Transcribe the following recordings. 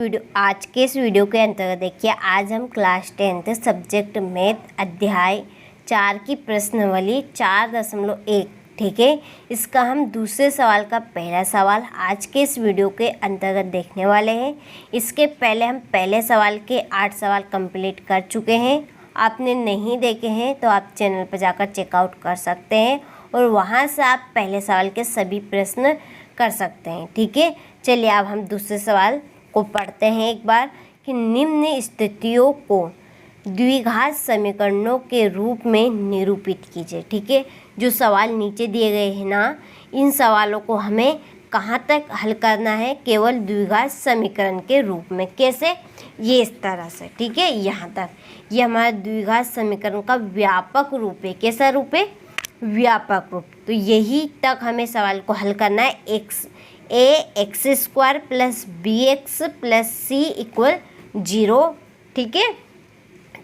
आज के इस वीडियो के अंतर्गत देखिए, आज हम क्लास 10th सब्जेक्ट मैथ अध्याय 4 की प्रश्नावली 4.1, ठीक है, इसका हम दूसरे सवाल का पहला सवाल आज के इस वीडियो के अंतर्गत देखने वाले हैं। इसके पहले हम पहले सवाल के 8 सवाल कंप्लीट कर चुके हैं। आपने नहीं देखे हैं तो आप चैनल पर जाकर चेकआउट कर सकते हैं और वहाँ से आप पहले सवाल के सभी प्रश्न कर सकते हैं, ठीक है। चलिए अब हम दूसरे सवाल को पढ़ते हैं एक बार कि निम्न स्थितियों को द्विघात समीकरणों के रूप में निरूपित कीजिए, ठीक है। जो सवाल नीचे दिए गए हैं ना, इन सवालों को हमें कहाँ तक हल करना है, केवल द्विघात समीकरण के रूप में। कैसे? ये इस तरह से, ठीक है, यहाँ तक। ये हमारा द्विघात समीकरण का व्यापक रूप है। कैसा रूप है? व्यापक रूप। तो यही तक हमें सवाल को हल करना है। ax² + bx + c = 0, ठीक है।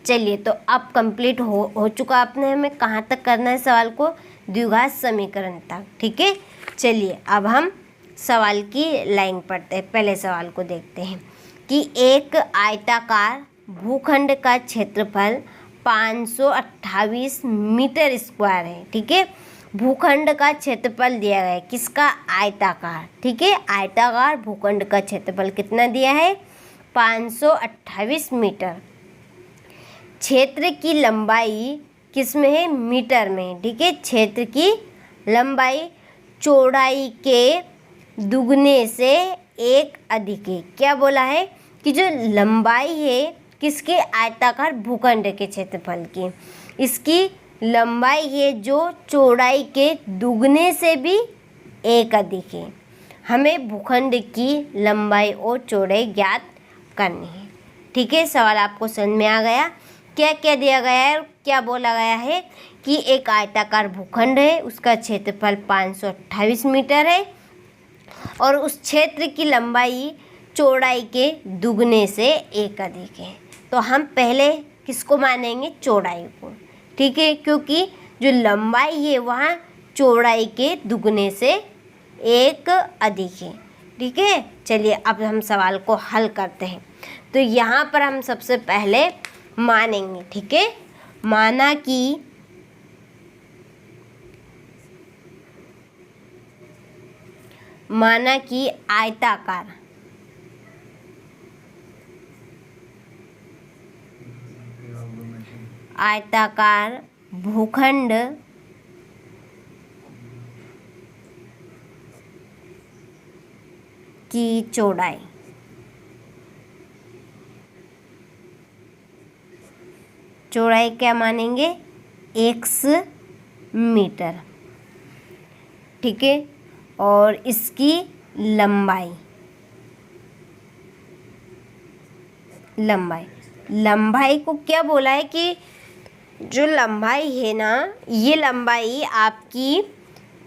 चलिए, तो अब कंप्लीट हो चुका। आपने हमें कहाँ तक करना है सवाल को? द्विघात समीकरण तक, ठीक है। चलिए अब हम सवाल की लाइन पढ़ते हैं। पहले सवाल को देखते हैं कि एक आयताकार भूखंड का क्षेत्रफल 528 मीटर स्क्वायर है, ठीक है। भूखंड का क्षेत्रफल दिया गया है, किसका? आयताकार, ठीक है। आयताकार भूखंड का क्षेत्रफल कितना दिया है? 528 मीटर। क्षेत्र की लंबाई किस में है? मीटर में, ठीक है। क्षेत्र की लंबाई चौड़ाई के दुगने से 1 अधिक है। क्या बोला है? कि जो लंबाई है किसके? आयताकार भूखंड के क्षेत्रफल की, इसकी लंबाई है जो चौड़ाई के दुगने से भी 1 अधिक है। हमें भूखंड की लंबाई और चौड़ाई ज्ञात करनी है, ठीक है। सवाल आपको समझ में आ गया? क्या क्या दिया गया है, क्या बोला गया है कि एक आयताकार भूखंड है, उसका क्षेत्रफल 528 मीटर है और उस क्षेत्र की लंबाई चौड़ाई के दुगने से 1 अधिक है। तो हम पहले किसको मानेंगे? चौड़ाई को, ठीक है, क्योंकि जो लंबाई है वहाँ चौड़ाई के दुगने से 1 अधिक है, ठीक है। चलिए अब हम सवाल को हल करते हैं। तो यहाँ पर हम सबसे पहले मानेंगे, ठीक है। माना कि आयताकार भूखंड की चौड़ाई क्या मानेंगे? x मीटर, ठीक है। और इसकी लंबाई को क्या बोला है कि जो लंबाई है ना, ये लंबाई आपकी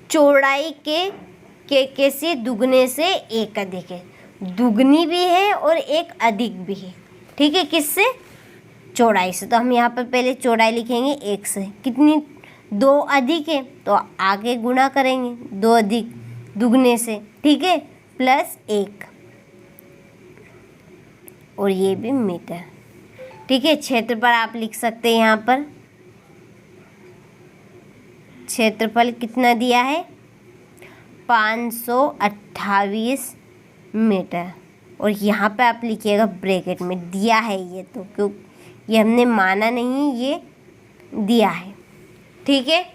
चौड़ाई के से दुगने से 1 अधिक है। दुगनी भी है और 1 अधिक भी है, ठीक है। किससे? चौड़ाई से। तो हम यहाँ पर पहले चौड़ाई लिखेंगे 1 से। कितनी? 2 अधिक है तो आगे गुणा करेंगे 2 अधिक दुगने से, ठीक है, +1 और ये भी मीटर, ठीक है। क्षेत्रफल आप लिख सकते हैं। यहाँ पर क्षेत्रफल कितना दिया है? 528 मीटर। और यहाँ पे आप लिखिएगा ब्रैकेट में, दिया है ये, तो क्यों ये हमने माना नहीं, ये दिया है, ठीक है।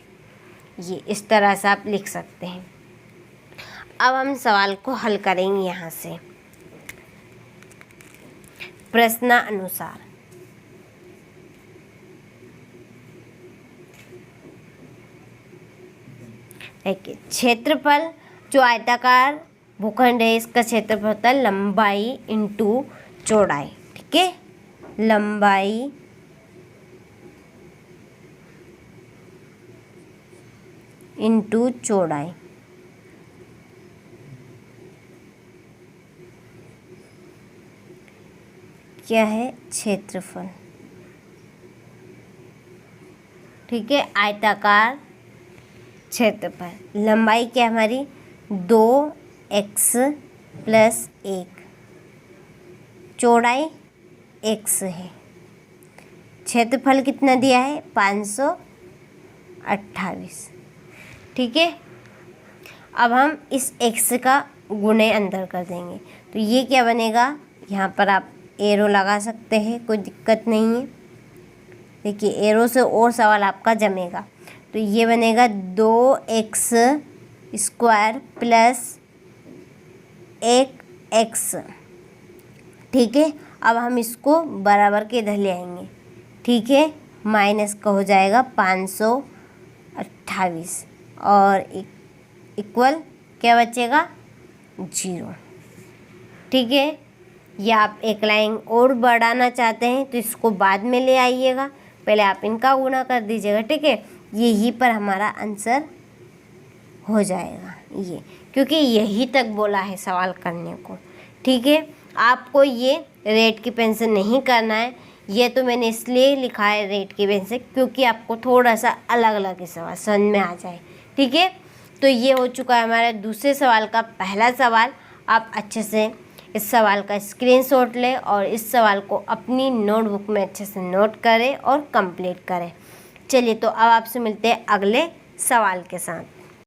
ये इस तरह से आप लिख सकते हैं। अब हम सवाल को हल करेंगे यहाँ से प्रश्नानुसार। देखिए, क्षेत्रफल जो आयताकार भूखंड है इसका क्षेत्रफल होता है लंबाई इंटू चौड़ाई, ठीक है। लंबाई इंटू चौड़ाई, क्या है? क्षेत्रफल, ठीक है। आयताकार क्षेत्रफल, लंबाई क्या हमारी? 2x + 1 चौड़ाई x है, क्षेत्रफल कितना दिया है 528। ठीक है, अब हम इस x का गुणे अंदर कर देंगे तो ये क्या बनेगा, यहाँ पर आप एरो लगा सकते हैं, कोई दिक्कत नहीं है। देखिए एरो से और सवाल आपका जमेगा, तो ये बनेगा 2x स्क्वायर प्लस 1x। ठीक है, अब हम इसको बराबर के इधर ले आएंगे। ठीक है, माइनस का हो जाएगा 528 और इक्वल क्या बचेगा 0। ठीक है, या आप एक लाइन और बढ़ाना चाहते हैं तो इसको बाद में ले आइएगा, पहले आप इनका गुणा कर दीजिएगा। ठीक है, यही पर हमारा आंसर हो जाएगा ये, क्योंकि यही तक बोला है सवाल करने को। ठीक है, आपको ये रेड की पेन से नहीं करना है, ये तो मैंने इसलिए लिखा है रेड की पेन से क्योंकि आपको थोड़ा सा अलग अलग ही सवाल समझ में आ जाए। ठीक है, तो ये हो चुका है हमारे दूसरे सवाल का पहला सवाल। आप अच्छे से इस सवाल का स्क्रीनशॉट लें और इस सवाल को अपनी नोटबुक में अच्छे से नोट करें और कंप्लीट करें। चलिए, तो अब आपसे मिलते हैं अगले सवाल के साथ।